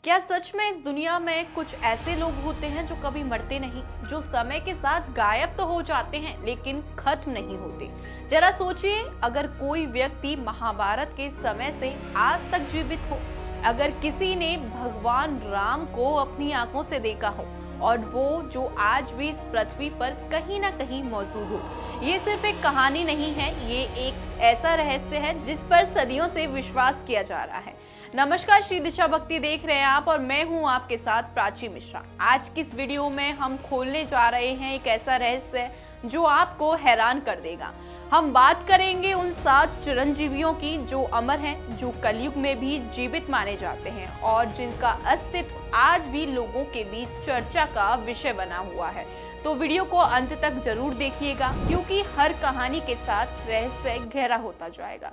क्या सच में इस दुनिया में कुछ ऐसे लोग होते हैं जो कभी मरते नहीं, जो समय के साथ गायब तो हो जाते हैं लेकिन खत्म नहीं होते? जरा सोचिए, अगर कोई व्यक्ति महाभारत के समय से आज तक जीवित हो, अगर किसी ने भगवान राम को अपनी आंखों से देखा हो और वो जो आज भी इस पृथ्वी पर कहीं ना कहीं मौजूद हो। ये सिर्फ एक कहानी नहीं है, ये एक ऐसा रहस्य है जिस पर सदियों से विश्वास किया जा रहा है। नमस्कार, श्री दिशा भक्ति देख रहे हैं आप और मैं हूं आपके साथ प्राची मिश्रा। आज की इस वीडियो में हम खोलने जा रहे हैं एक ऐसा रहस्य जो आपको हैरान कर देगा। हम बात करेंगे उन 7 चिरंजीवियों की जो अमर हैं, जो कलयुग में भी जीवित माने जाते हैं और जिनका अस्तित्व आज भी लोगों के बीच चर्चा का विषय बना हुआ है। तो वीडियो को अंत तक जरूर देखिएगा, क्योंकि हर कहानी के साथ रहस्य गहरा होता जाएगा।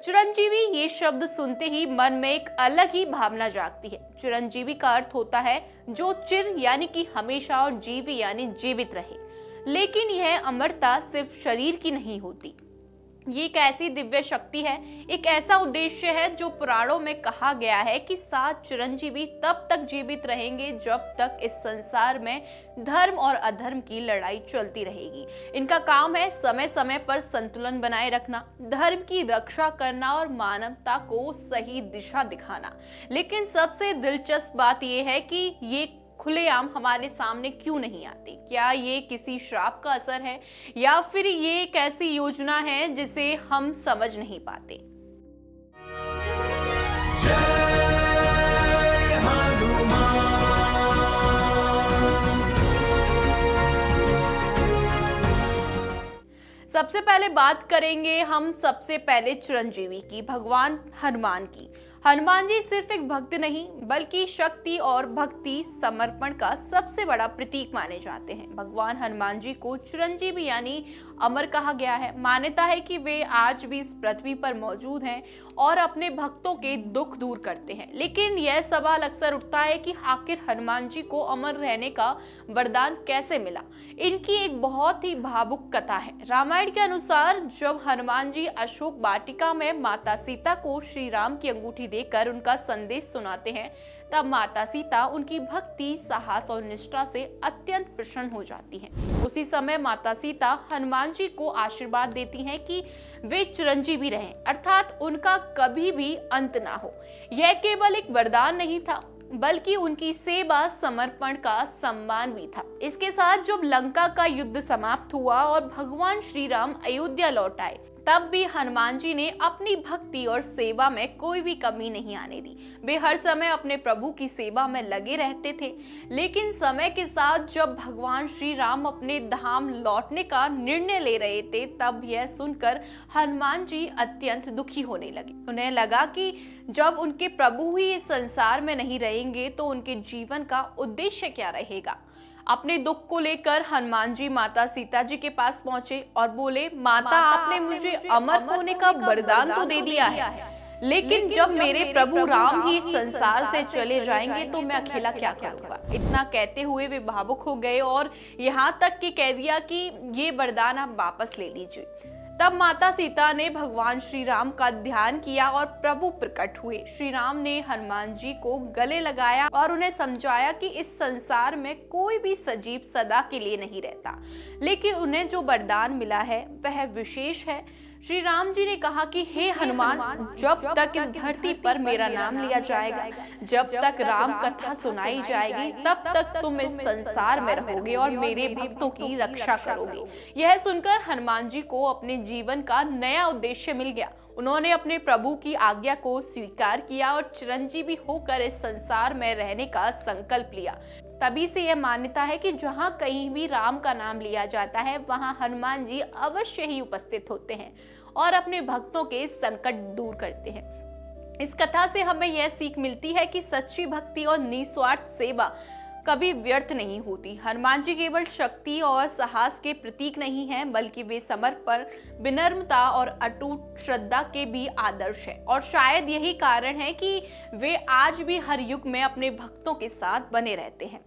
चिरंजीवी ये शब्द सुनते ही मन में एक अलग ही भावना जागती है। चिरंजीवी का अर्थ होता है जो चिर यानी कि हमेशा और जीवी यानी जीवित रहे। लेकिन यह अमरता सिर्फ शरीर की नहीं होती, ये एक ऐसी दिव्य शक्ति है, एक ऐसा उद्देश्य है जो पुराणों में कहा गया है कि 7 चिरंजीवी तब तक जीवित रहेंगे जब तक इस संसार में धर्म और अधर्म की लड़ाई चलती रहेगी। इनका काम है समय समय पर संतुलन बनाए रखना, धर्म की रक्षा करना और मानवता को सही दिशा दिखाना। लेकिन सबसे दिलचस्प बात यह है कि ये खुलेआम हमारे सामने क्यों नहीं आती? क्या ये किसी श्राप का असर है या फिर ये एक ऐसी योजना है जिसे हम समझ नहीं पाते? जय हनुमान। सबसे पहले बात करेंगे हम सबसे पहले चिरंजीवी की, भगवान हनुमान की। हनुमान जी सिर्फ एक भक्त नहीं, बल्कि शक्ति और भक्ति समर्पण का सबसे बड़ा प्रतीक माने जाते हैं। भगवान हनुमान जी को चिरंजीवी यानी अमर कहा गया है। मान्यता है कि वे आज भी इस पृथ्वी पर मौजूद हैं और अपने भक्तों के दुख दूर करते हैं। लेकिन यह सवाल अक्सर उठता है कि आखिर हनुमान जी को अमर रहने का वरदान कैसे मिला? इनकी एक बहुत ही भावुक कथा है। रामायण के अनुसार जब हनुमान जी अशोक वाटिका में माता सीता को श्री राम की अंगूठी देकर उनका संदेश सुनाते हैं, तब माता सीता उनकी भक्ति, साहस और निष्ठा से अत्यंत प्रसन्न हो जाती हैं। उसी समय माता सीता हनुमान जी को आशीर्वाद देती हैं कि वे चिरंजीवी रहें, अर्थात उनका कभी भी अंत ना हो। यह केवल एक वरदान नहीं था, बल्कि उनकी सेवा, समर्पण का सम्मान भी था। इसके साथ जब लंका का युद्ध समाप्त हुआ और भगवान श्री राम अयोध्या लौट आए, तब भी हनुमान जी ने अपनी भक्ति और सेवा में कोई भी कमी नहीं आने दी। वे हर समय अपने प्रभु की सेवा में लगे रहते थे। लेकिन समय के साथ जब भगवान श्री राम अपने धाम लौटने का निर्णय ले रहे थे, तब यह सुनकर हनुमान जी अत्यंत दुखी होने लगे। उन्हें लगा कि जब उनके प्रभु ही इस संसार में नहीं रहेंगे तो उनके जीवन का उद्देश्य क्या रहेगा। अपने दुख को लेकर हनुमान जी माता सीता जी के पास पहुंचे और बोले, माता, आपने मुझे अमर होने का वरदान तो दे दिया है, लेकिन जब मेरे प्रभु राम ही इस संसार से चले जाएंगे तो मैं अकेला क्या करूंगा? इतना कहते हुए वे भावुक हो गए और यहाँ तक कि कह दिया कि ये वरदान आप वापस ले लीजिए। तब माता सीता ने भगवान श्री राम का ध्यान किया और प्रभु प्रकट हुए। श्री राम ने हनुमान जी को गले लगाया और उन्हें समझाया कि इस संसार में कोई भी सजीव सदा के लिए नहीं रहता, लेकिन उन्हें जो वरदान मिला है वह विशेष है। श्री राम जी ने कहा कि हे हनुमान, जब तक इस धरती पर मेरा नाम लिया जाएगा, जब तक राम कथा सुनाई जाएगी, तब तक तुम इस संसार में रहोगे और मेरे भक्तों की रक्षा करोगे। यह सुनकर हनुमान जी को अपने जीवन का नया उद्देश्य मिल गया। उन्होंने अपने प्रभु की आज्ञा को स्वीकार किया और चिरंजीवी होकर इस संसार में रहने का संकल्प लिया। तभी से यह मान्यता है कि जहाँ कहीं भी राम का नाम लिया जाता है, वहाँ हनुमान जी अवश्य ही उपस्थित होते हैं और अपने भक्तों के संकट दूर करते हैं। इस कथा से हमें यह सीख मिलती है कि सच्ची भक्ति और निस्वार्थ सेवा कभी व्यर्थ नहीं होती। हनुमान जी केवल शक्ति और साहस के प्रतीक नहीं हैं, बल्कि वे समर्पण, विनम्रता और अटूट श्रद्धा के भी आदर्श हैं। और शायद यही कारण है कि वे आज भी हर युग में अपने भक्तों के साथ बने रहते हैं।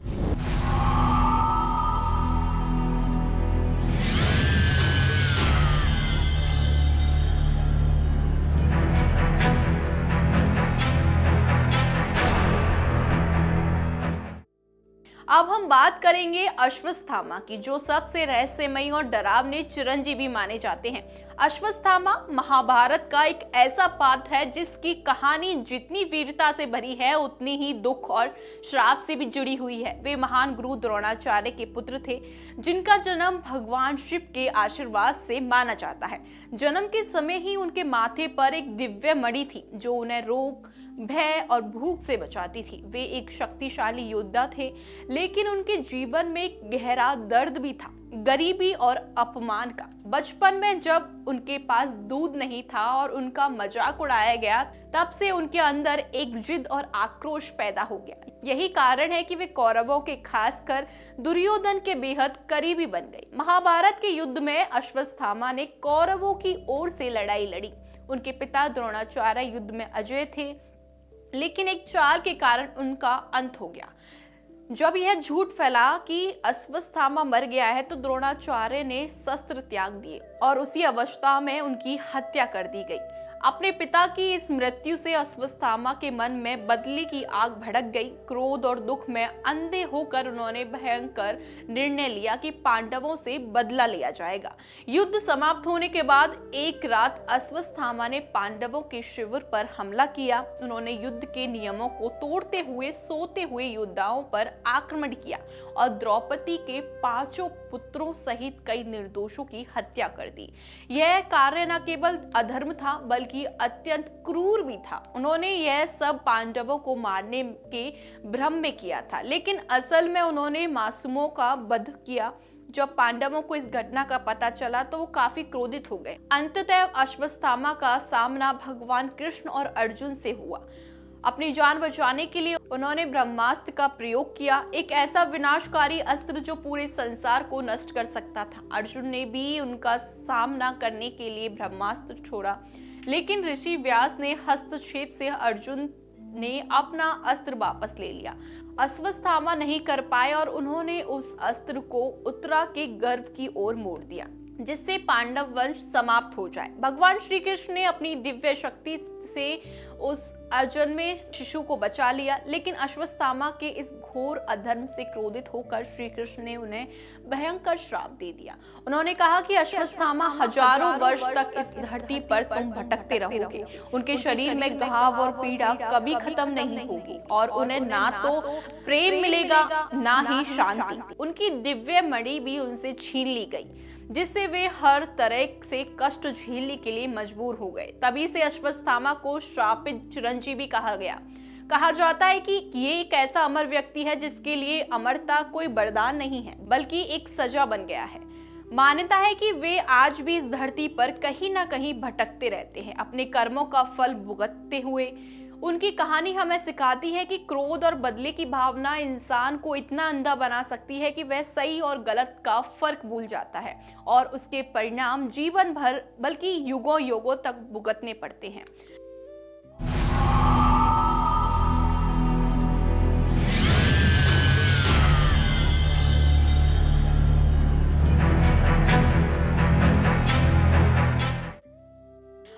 अब हम बात करेंगे अश्वत्थामा की, जो सबसे रहस्यमयी और डरावने चिरंजीवी माने जाते हैं। अश्वत्थामा महाभारत का एक ऐसा पात्र है जिसकी कहानी जितनी वीरता से भरी है उतनी ही दुख और श्राप से भी जुड़ी हुई है। वे महान गुरु द्रोणाचार्य के पुत्र थे, जिनका जन्म भगवान शिव के आशीर्वाद से माना जाता है। जन्म के समय ही उनके माथे पर एक दिव्य मणि थी जो उन्हें रोग, भय और भूख से बचाती थी। वे एक शक्तिशाली योद्धा थे, लेकिन उनके जीवन में एक गहरा दर्द भी था, गरीबी और अपमान का। बचपन में जब उनके पास दूध नहीं था और उनका मजाक उड़ाया गया, तब से उनके अंदर एक जिद और आक्रोश पैदा हो गया। यही कारण है कि वे कौरवों के, खासकर दुर्योधन के बेहद करीबी बन गई। महाभारत के युद्ध में अश्वत्थामा ने कौरवों की ओर से लड़ाई लड़ी। उनके पिता द्रोणाचार्य युद्ध में अजय थे, लेकिन एक चाल के कारण उनका अंत हो गया। जब यह झूठ फैला कि अश्वत्थामा मर गया है, तो द्रोणाचार्य ने शस्त्र त्याग दिए और उसी अवस्था में उनकी हत्या कर दी गई। अपने पिता की इस मृत्यु से अश्वत्थामा के मन में बदले की आग भड़क गई। क्रोध और दुख में अंधे होकर उन्होंने भयंकर निर्णय लिया कि पांडवों से बदला लिया जाएगा। युद्ध समाप्त होने के बाद एक रात अश्वत्थामा ने पांडवों के शिविर पर हमला किया। उन्होंने युद्ध के नियमों को तोड़ते हुए सोते हुए योद्धाओं पर आक्रमण किया और द्रौपदी के 5 पुत्रों सहित कई निर्दोषों की हत्या कर दी। यह कार्य न केवल अधर्म था बल्कि अत्यंत क्रूर भी था। उन्होंने यह सब पांडवों को मारने के भ्रम में किया था, लेकिन असल में उन्होंने मासूमों का वध किया। जब पांडवों को इस घटना का पता चला तो वो काफी क्रोधित हो गए। अंततः अश्वत्थामा का सामना भगवान कृष्ण और अर्जुन से हुआ। अपनी जान बचाने के लिए उन्होंने ब्रह्मास्त्र का प्रयोग किया, एक ऐसा विनाशकारी अस्त्र जो पूरे संसार को नष्ट कर सकता था। अर्जुन ने भी उनका सामना करने के लिए ब्रह्मास्त्र छोड़ा, लेकिन ऋषि व्यास ने हस्तक्षेप से अर्जुन ने अपना अस्त्र वापस ले लिया। अश्वत्थामा नहीं कर पाए और उन्होंने उस अस्त्र को उत्तरा के गर्भ की ओर मोड़ दिया, जिससे पांडव वंश समाप्त हो जाए। भगवान श्री कृष्ण ने अपनी दिव्य शक्ति से उस अजन्मे शिशु को बचा लिया, लेकिन अश्वत्थामा के इस घोर अधर्म से क्रोधित होकर श्री कृष्ण ने उन्हें भयंकर श्राप दे दिया। उन्होंने कहा कि अश्वत्थामा हजारों वर्ष तक इस धरती पर तुम भटकते रहोगे। उनके शरीर में घाव और पीड़ा कभी खत्म नहीं होगी और उन्हें ना तो प्रेम मिलेगा ना ही शांति। उनकी दिव्य मणि भी उनसे छीन ली गई, जिससे वे हर तरह से कष्ट झेलने के लिए मजबूर हो गए। तभी से अश्वत्थामा को श्रापित चिरंजीवी कहा गया। कहा जाता है कि ये एक ऐसा अमर व्यक्ति है जिसके लिए अमरता कोई वरदान नहीं है बल्कि एक सजा बन गया है। मान्यता है कि वे आज भी इस धरती पर कहीं ना कहीं भटकते रहते हैं, अपने कर्मों का फल भुगतते हुए। उनकी कहानी हमें सिखाती है कि क्रोध और बदले की भावना इंसान को इतना अंधा बना सकती है कि वह सही और गलत का फर्क भूल जाता है और उसके परिणाम जीवन भर बल्कि युगों युगों तक भुगतने पड़ते हैं।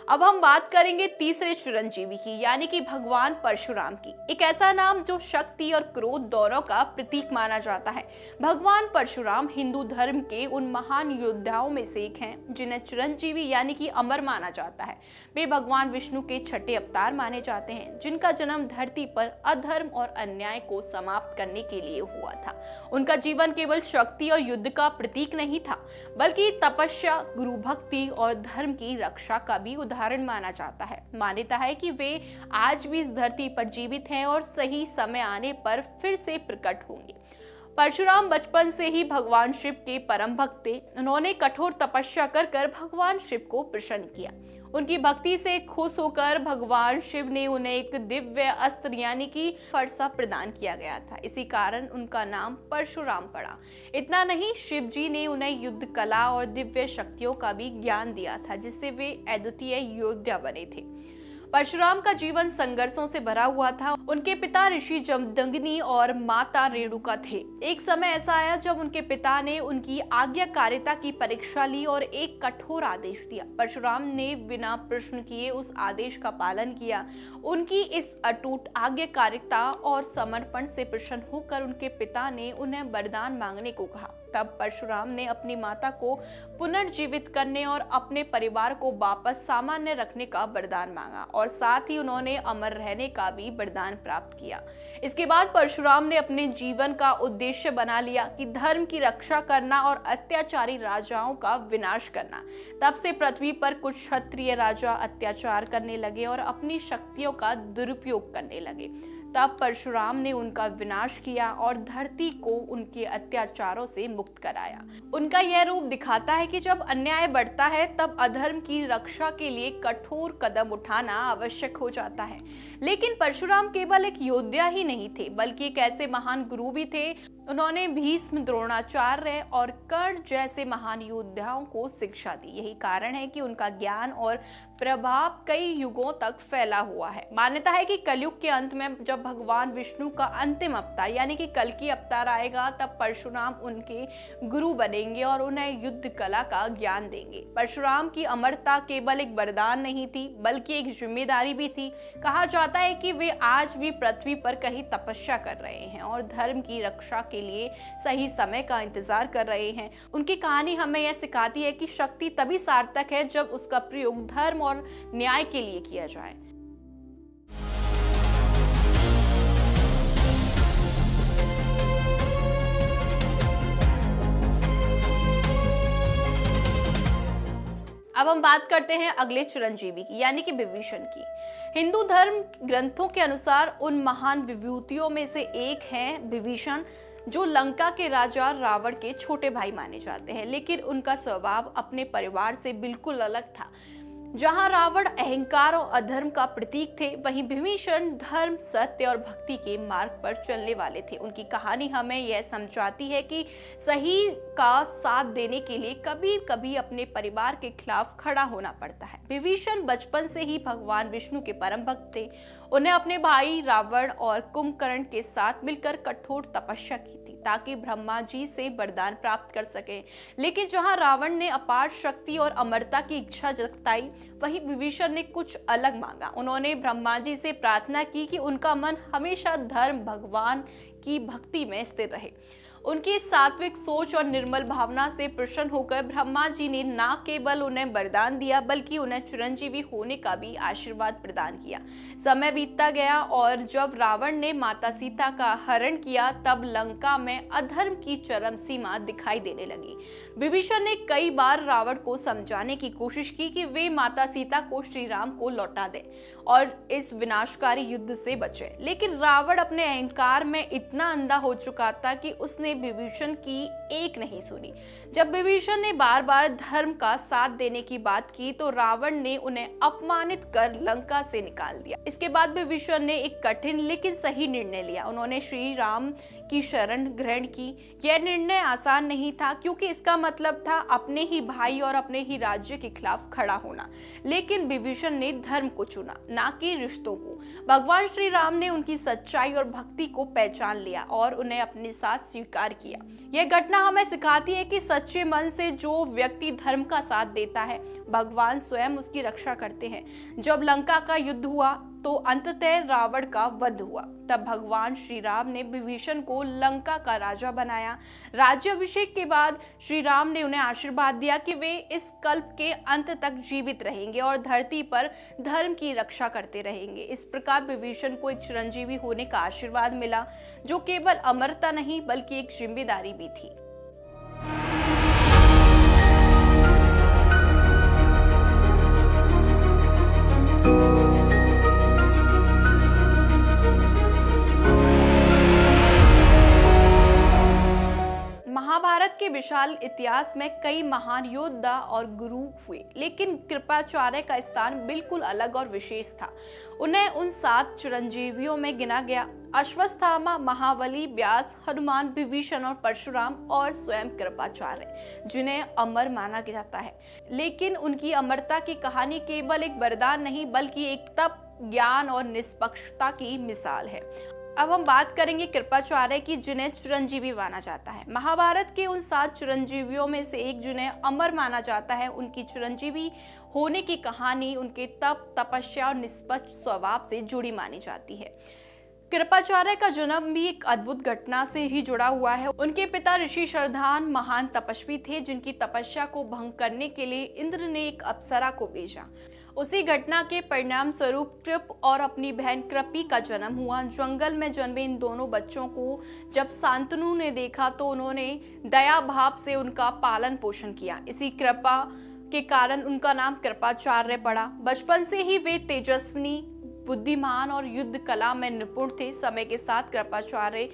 अब हम बात करेंगे तीसरे चिरंजीवी की, यानी कि भगवान परशुराम की। एक ऐसा नाम जो शक्ति और क्रोध दोनों का प्रतीक माना जाता है। भगवान परशुराम हिंदू धर्म के उन महान योद्धाओं में से एक हैं जिन्हें चिरंजीवी यानी कि अमर माना जाता है। वे भगवान विष्णु के छठे अवतार माने जाते हैं, जिनका जन्म धरती पर अधर्म और अन्याय को समाप्त करने के लिए हुआ था। उनका जीवन केवल शक्ति और युद्ध का प्रतीक नहीं था, बल्कि तपस्या, गुरु भक्ति और धर्म की रक्षा का भी उदाहरण माना जाता है। मान्यता है कि वे आज भी इस धरती पर जीवित हैं और सही समय आने पर फिर से प्रकट होंगे। परशुराम बचपन से ही भगवान शिव के परम भक्त थे। उन्होंने कठोर तपस्या कर कर भगवान शिव को प्रसन्न किया। उनकी भक्ति से खुश होकर भगवान शिव ने उन्हें एक दिव्य अस्त्र यानी कि फरसा प्रदान किया गया था। इसी कारण उनका नाम परशुराम पड़ा। इतना नहीं, शिव जी ने उन्हें युद्ध कला और दिव्य शक्तियों का भी ज्ञान दिया था, जिससे वे अद्वितीय योद्धा बने थे। परशुराम का जीवन संघर्षों से भरा हुआ था। उनके पिता ऋषि जमदग्नि और माता रेणुका थे। एक समय ऐसा आया जब उनके पिता ने उनकी आज्ञाकारिता की परीक्षा ली और एक कठोर आदेश दिया। परशुराम ने बिना प्रश्न किए उस आदेश का पालन किया। उनकी इस अटूट आज्ञाकारिता और समर्पण से प्रसन्न होकर उनके पिता ने उन्हें वरदान मांगने को कहा। तब परशुराम ने अपनी माता को पुनर्जीवित करने और अपने परिवार को वापस सामान्य रखने का वरदान मांगा और साथ ही उन्होंने अमर रहने का भी वरदान प्राप्त किया। इसके बाद परशुराम ने अपने जीवन का उद्देश्य बना लिया कि धर्म की रक्षा करना और अत्याचारी राजाओं का विनाश करना। तब से पृथ्वी पर कुछ क्षत्रिय राजा अत्याचार करने लगे और अपनी शक्तियों का दुरुपयोग करने लगे। तब परशुराम ने उनका विनाश किया और धरती को उनके अत्याचारों से मुक्त कराया। उनका यह रूप दिखाता है कि जब अन्याय बढ़ता है तब अधर्म की रक्षा के लिए कठोर कदम उठाना आवश्यक हो जाता है। लेकिन परशुराम केवल एक योद्धा ही नहीं थे, बल्कि एक ऐसे महान गुरु भी थे। उन्होंने भीष्म, द्रोणाचार्य और कर्ण जैसे महान योद्धाओं को शिक्षा दी। यही कारण है कि उनका ज्ञान और प्रभाव कई युगों तक फैला हुआ है। मान्यता है कि कलयुग के अंत में जब भगवान विष्णु का अंतिम अवतार यानी कि कल्कि अवतार आएगा, तब परशुराम उनके गुरु बनेंगे और उन्हें युद्ध कला का ज्ञान देंगे। परशुराम की अमरता केवल एक वरदान नहीं थी, बल्कि एक जिम्मेदारी भी थी। कहा जाता है कि वे आज भी पृथ्वी पर कहीं तपस्या कर रहे हैं और धर्म की रक्षा के लिए सही समय का इंतजार कर रहे हैं। उनकी कहानी हमें यह सिखाती है कि शक्ति तभी सार्थक है जब उसका प्रयोग धर्म और न्याय के लिए किया जाए। अब हम बात करते हैं अगले चिरंजीवी की यानी कि विभीषण की। हिंदू धर्म ग्रंथों के अनुसार उन महान विभूतियों में से एक है विभीषण, जो लंका के राजा रावण के छोटे भाई माने जाते हैं। लेकिन उनका स्वभाव अपने परिवार से बिल्कुल अलग था। जहां रावण अहंकार और अधर्म का प्रतीक थे, वहीं विभीषण धर्म, सत्य और भक्ति के मार्ग पर चलने वाले थे। उनकी कहानी हमें यह समझाती है कि सही का साथ देने के लिए कभी कभी अपने परिवार के खिलाफ खड़ा होना पड़ता है। विभीषण बचपन से ही भगवान विष्णु के परम भक्त थे। उन्हें अपने भाई रावण और कुंभकर्ण के साथ मिलकर कठोर तपस्या की थी ताकि ब्रह्मा जी से वरदान प्राप्त कर सके। लेकिन जहां रावण ने अपार शक्ति और अमरता की इच्छा जताई, वहीं विभीषण ने कुछ अलग मांगा। उन्होंने ब्रह्मा जी से प्रार्थना की कि उनका मन हमेशा धर्म, भगवान की भक्ति में स्थिर रहे। उनकी सात्विक सोच और निर्मल भावना से प्रसन्न होकर ब्रह्मा जी ने न केवल उन्हें वरदान दिया, बल्कि उन्हें चिरंजीवी होने का भी आशीर्वाद प्रदान किया। समय बीतता गया और जब रावण ने माता सीता का हरण किया, तब लंका में अधर्म की चरम सीमा दिखाई देने लगी। विभीषण ने कई बार रावण को समझाने की कोशिश की कि वे माता सीता को श्री राम को लौटा दें और इस विनाशकारी युद्ध से बचे। लेकिन रावण अपने अहंकार में इतना अंधा हो चुका था कि उसने विभीषण की एक नहीं सुनी। जब विभीषण ने बार बार धर्म का साथ देने की बात की, तो रावण ने उन्हें अपमानित कर लंका से निकाल दिया। इसके बाद विभीषण ने एक कठिन लेकिन सही निर्णय लिया। उन्होंने श्री राम की शरण ग्रहण की। यह निर्णय आसान नहीं था, क्योंकि इसका मतलब था अपने ही भाई और अपने ही राज्य के खिलाफ खड़ा होना। लेकिन विभीषण ने धर्म को चुना, ना कि रिश्तों को। भगवान श्री राम ने उनकी सच्चाई और भक्ति को पहचान लिया और उन्हें अपने साथ स्वीकार किया। यह घटना हमें सिखाती है कि सच्चे मन से जो व्यक्ति धर्म का साथ देता है, भगवान स्वयं उसकी रक्षा करते हैं। जब लंका का युद्ध हुआ तो अंततः रावण का वध हुआ। तब भगवान श्री राम ने विभीषण को लंका का राजा बनाया। राज्याभिषेक के बाद श्री राम ने उन्हें आशीर्वाद दिया कि वे इस कल्प के अंत तक जीवित रहेंगे और धरती पर धर्म की रक्षा करते रहेंगे। इस प्रकार विभीषण को एक चिरंजीवी होने का आशीर्वाद मिला, जो केवल अमरता नहीं बल्कि एक जिम्मेदारी भी थी। महाभारत के विशाल इतिहास में कई महान योद्धा और गुरु हुए, लेकिन कृपाचार्य का स्थान बिल्कुल अलग और विशेष था। उन्हें उन 7 चिरंजीवियों में गिना गया। अश्वत्थामा, महाबली, व्यास, हनुमान, विभीषण और परशुराम और स्वयं कृपाचार्य, जिन्हें अमर माना जाता है। लेकिन उनकी अमरता की कहानी केवल एक वरदान नहीं बल्कि एक तप, ज्ञान और निष्पक्षता की मिसाल है। अब हम बात करेंगे कृपाचार्य की, जिन्हें चिरंजीवी माना जाता है। महाभारत के उन 7 चिरंजीवियों में से एक जिन्हें अमर माना जाता है, उनकी चिरंजीवी होने की कहानी उनके तप, तपस्या और निष्पक्ष स्वभाव से जुड़ी मानी जाती है। कृपाचार्य का जन्म भी एक अद्भुत घटना से ही जुड़ा हुआ है। उनके पिता ऋषि शरधान महान तपस्वी थे, जिनकी तपस्या को भंग करने के लिए इंद्र ने एक अप्सरा को भेजा। उसी घटना के परिणाम स्वरूप कृप और अपनी बहन कृपी का जन्म हुआ। जंगल में जन्मे इन दोनों बच्चों को जब शांतनु ने देखा तो उन्होंने दया भाव से उनका पालन पोषण किया। इसी कृपा के कारण उनका नाम कृपाचार्य पड़ा। बचपन से ही वे तेजस्विनी, बुद्धिमान और युद्ध कला में निपुण थे। समय के साथ कृपाचार्य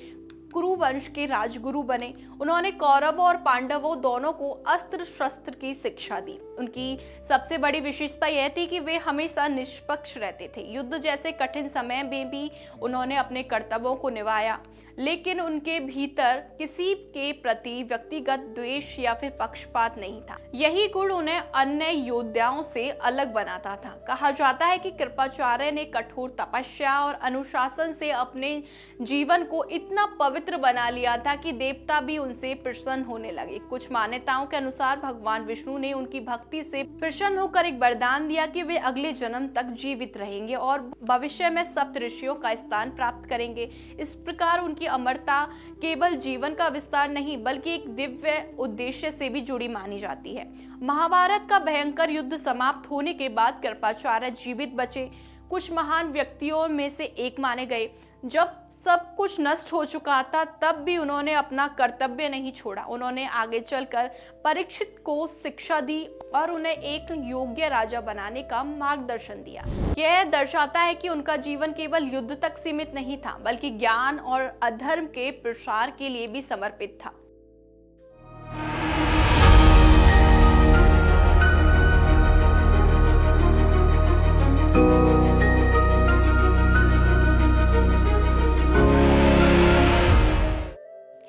कुरु वंश के राजगुरु बने। उन्होंने कौरवों और पांडवों दोनों को अस्त्र शस्त्र की शिक्षा दी। उनकी सबसे बड़ी विशेषता यह थी कि वे हमेशा निष्पक्ष रहते थे। युद्ध जैसे कठिन समय में भी उन्होंने अपने कर्तव्यों को निभाया, लेकिन उनके भीतर किसी के प्रति व्यक्तिगत द्वेष या फिर पक्षपात नहीं था। यही गुण उन्हें अन्य योद्धाओं से अलग बनाता था। कहा जाता है कि कृपाचार्य ने कठोर तपस्या और अनुशासन से अपने जीवन को इतना पवित्र बना लिया था कि देवता भी उनसे प्रसन्न होने लगे। कुछ मान्यताओं के अनुसार भगवान विष्णु ने उनकी भक्ति से प्रसन्न होकर एक वरदान दिया कि वे अगले जन्म तक जीवित रहेंगे और भविष्य में सप्त ऋषियों का स्थान प्राप्त करेंगे। इस प्रकार उनकी अमरता केवल जीवन का विस्तार नहीं बल्कि एक दिव्य उद्देश्य से भी जुड़ी मानी जाती है। महाभारत का भयंकर युद्ध समाप्त होने के बाद कृपाचार्य जीवित बचे। कुछ महान व्यक्तियों में से एक माने गए। जब सब कुछ नष्ट हो चुका था तब भी उन्होंने अपना कर्तव्य नहीं छोड़ा। उन्होंने आगे चलकर परीक्षित को शिक्षा दी और उन्हें एक योग्य राजा बनाने का मार्गदर्शन दिया। यह दर्शाता है कि उनका जीवन केवल युद्ध तक सीमित नहीं था बल्कि ज्ञान और अधर्म के प्रसार के लिए भी समर्पित था।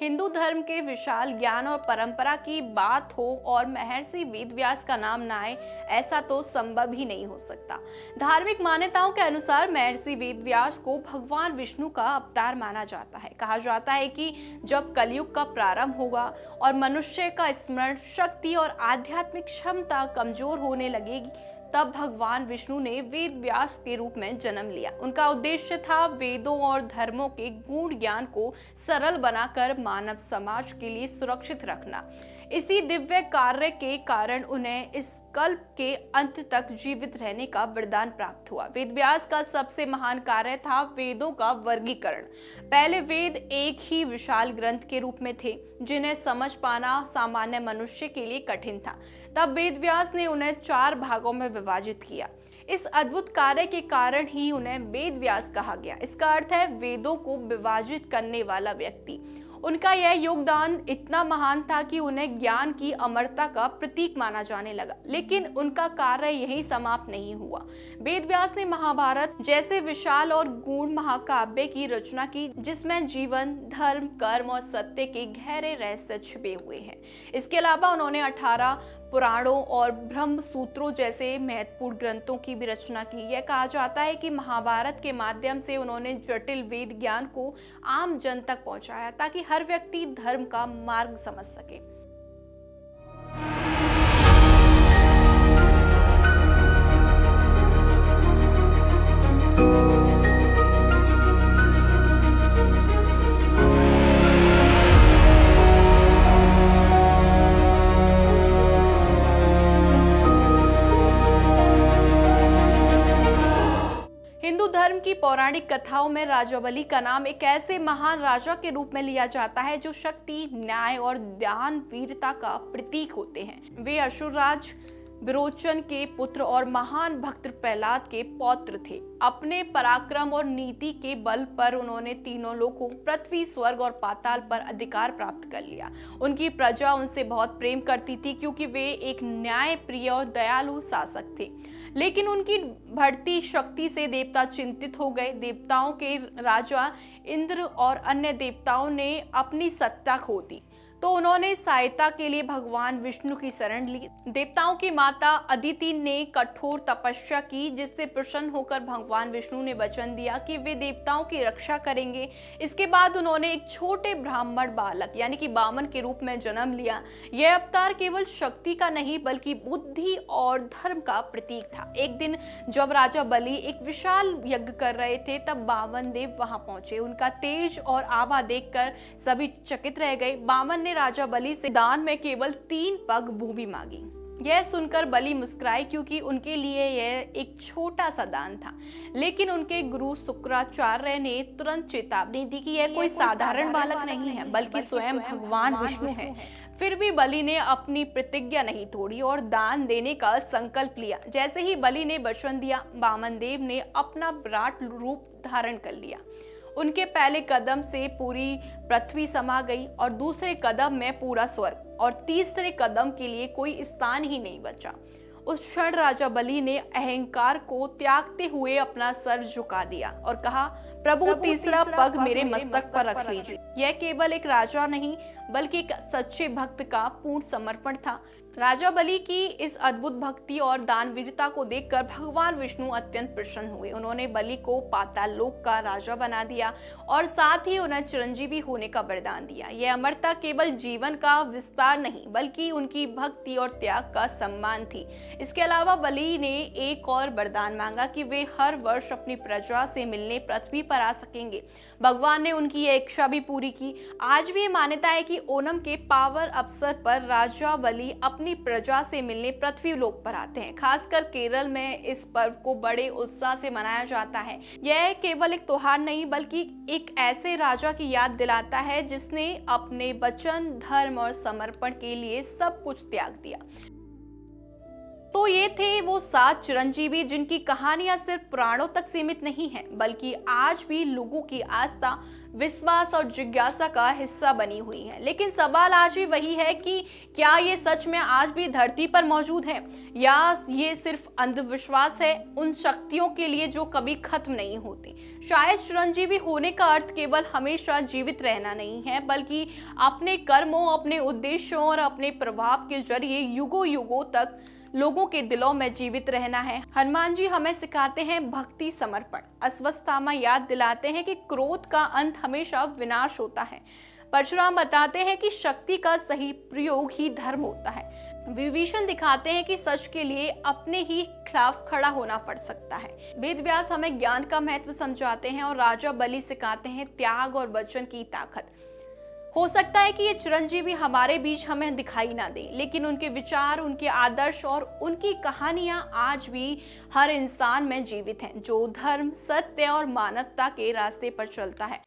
हिंदू धर्म के विशाल ज्ञान और परंपरा की बात हो और महर्षि वेदव्यास का नाम ना आए, ऐसा तो संभव ही नहीं हो सकता। धार्मिक मान्यताओं के अनुसार महर्षि वेदव्यास को भगवान विष्णु का अवतार माना जाता है। कहा जाता है कि जब कलयुग का प्रारंभ होगा और मनुष्य का स्मरण शक्ति और आध्यात्मिक क्षमता कमजोर होने लगेगी, तब भगवान विष्णु ने वेद व्यास के रूप में जन्म लिया। उनका उद्देश्य था वेदों और धर्मों के गूढ़ ज्ञान को सरल बनाकर मानव समाज के लिए सुरक्षित रखना। इसी दिव्य कार्य के कारण उन्हें इस कल्प के अंत तक जीवित रहने का वरदान प्राप्त हुआ। वेद व्यास का सबसे महान कार्य था वेदों का वर्गीकरण। पहले वेद एक ही विशाल ग्रंथ के रूप में थे जिन्हें समझ पाना सामान्य मनुष्य के लिए कठिन था। तब वेद व्यास ने उन्हें 4 भागों में विभाजित किया। इस अद्भुत कार्य के कारण ही उन्हें वेद व्यास कहा गया। इसका अर्थ है वेदों को विभाजित करने वाला व्यक्ति। उनका यह योगदान इतना महान था कि उन्हें ज्ञान की अमरता का प्रतीक माना जाने लगा। लेकिन उनका कार्य यहीं समाप्त नहीं हुआ। वेद व्यास ने महाभारत जैसे विशाल और गूढ़ महाकाव्य की रचना की, जिसमें जीवन, धर्म, कर्म और सत्य के गहरे रहस्य छिपे हुए हैं। इसके अलावा उन्होंने 18 पुराणों और ब्रह्म सूत्रों जैसे महत्वपूर्ण ग्रंथों की भी रचना की। यह कहा जाता है कि महाभारत के माध्यम से उन्होंने जटिल वेद ज्ञान को आम जन तक पहुंचाया ताकि हर व्यक्ति धर्म का मार्ग समझ सके। हिंदू धर्म की पौराणिक कथाओं में राजा बलि का नाम एक ऐसे महान राजा के रूप में लिया जाता है जो शक्ति, न्याय और दान वीरता का प्रतीक होते हैं। वे असुरराज विरोचन के पुत्र और महान भक्त प्रहलाद के पौत्र थे। अपने पराक्रम और नीति के बल पर उन्होंने तीनों लोकों पृथ्वी, स्वर्ग और पाताल पर अधिकार प्राप्त कर लिया। उनकी प्रजा उनसे बहुत प्रेम करती थी क्योंकि वे एक न्याय प्रिय और दयालु शासक थे। लेकिन उनकी बढ़ती शक्ति से देवता चिंतित हो गए। देवताओं के राजा इंद्र और अन्य देवताओं ने अपनी सत्ता खो दी। तो उन्होंने सहायता के लिए भगवान विष्णु की शरण ली। देवताओं की माता अदिति ने कठोर तपस्या की, जिससे प्रसन्न होकर भगवान विष्णु ने वचन दिया कि वे देवताओं की रक्षा करेंगे। इसके बाद उन्होंने एक छोटे ब्राह्मण बालक यानी कि वामन के रूप में जन्म लिया। यह अवतार केवल शक्ति का नहीं बल्कि बुद्धि और धर्म का प्रतीक था। एक दिन जब राजा बलि एक विशाल यज्ञ कर रहे थे, तब वामन देव वहां पहुंचे। उनका तेज और आभा देखकर सभी चकित रह गए। वामन ने राजा बलि से दान में केवल 3 पग भूमि मांगी। यह सुनकर बलि मुस्कुराए, क्योंकि उनके लिए यह एक छोटा सा दान था। लेकिन उनके गुरु शुक्राचार्य ने तुरंत चेतावनी दी कि यह कोई साधारण बालक नहीं है बल्कि स्वयं भगवान विष्णु है। फिर भी बलि ने अपनी प्रतिज्ञा नहीं तोड़ी और दान देने का संकल्प लिया। जैसे ही बलि ने वचन दिया, वामन देव ने अपना विराट रूप धारण कर लिया। उनके पहले कदम से पूरी पृथ्वी समा गई और दूसरे कदम में पूरा स्वर्ग और तीसरे कदम के लिए कोई स्थान ही नहीं बचा। उस क्षण राजा बलि ने अहंकार को त्यागते हुए अपना सर झुका दिया और कहा, प्रभु तीसरा पग मेरे मस्तक पर रख लीजिए। यह केवल एक राजा नहीं बल्कि एक सच्चे भक्त का पूर्ण समर्पण था। राजा बलि की इस अद्भुत भक्ति और दानवीरता को देखकर भगवान विष्णु अत्यंत प्रसन्न हुए। उन्होंने बलि को पाताल लोक का राजा बना दिया और साथ ही उन्हें चिरंजीवी होने का वरदान दिया। यह अमरता केवल जीवन का विस्तार नहीं बल्कि उनकी भक्ति और त्याग का सम्मान थी। इसके अलावा बलि ने एक और वरदान मांगा कि वे हर वर्ष अपनी प्रजा से मिलने पृथ्वी पर आ सकेंगे। भगवान ने उनकी यह इच्छा भी पूरी की। आज भी ये मान्यता है कि ओणम के पावन अवसर पर राजा बलि अपनी प्रजा से मिलने पृथ्वी लोक पर आते हैं। खासकर केरल में इस पर्व को बड़े उत्साह से मनाया जाता है। यह केवल एक त्योहार नहीं बल्कि एक ऐसे राजा की याद दिलाता है जिसने अपने वचन, धर्म और समर्पण के लिए सब कुछ त्याग दिया। तो ये थे वो 7 चिरंजीवी जिनकी कहानियां सिर्फ पुराणों तक सीमित नहीं है बल्कि आज भी लोगों की आस्था, विश्वास और जिज्ञासा का हिस्सा बनी हुई है। लेकिन सवाल आज भी वही है कि क्या ये सच में आज भी धरती पर मौजूद है या ये सिर्फ अंधविश्वास है उन शक्तियों के लिए जो कभी खत्म नहीं होती। शायद चिरंजीवी होने का अर्थ केवल हमेशा जीवित रहना नहीं है बल्कि अपने कर्मों, अपने उद्देश्यों और अपने प्रभाव के जरिए युगों युगों तक लोगों के दिलों में जीवित रहना है। हनुमान जी हमें सिखाते हैं भक्ति, समर्पण। अश्वत्थामा याद दिलाते हैं कि क्रोध का अंत हमेशा विनाश होता है। परशुराम बताते हैं कि शक्ति का सही प्रयोग ही धर्म होता है। विभीषण दिखाते हैं कि सच के लिए अपने ही खिलाफ खड़ा होना पड़ सकता है। वेद व्यास हमें ज्ञान का महत्व समझाते हैं और राजा बलि सिखाते हैं त्याग और वचन की ताकत। हो सकता है कि ये चिरंजीवी हमारे बीच हमें दिखाई ना दे, लेकिन उनके विचार, उनके आदर्श और उनकी कहानियां आज भी हर इंसान में जीवित हैं जो धर्म, सत्य और मानवता के रास्ते पर चलता है।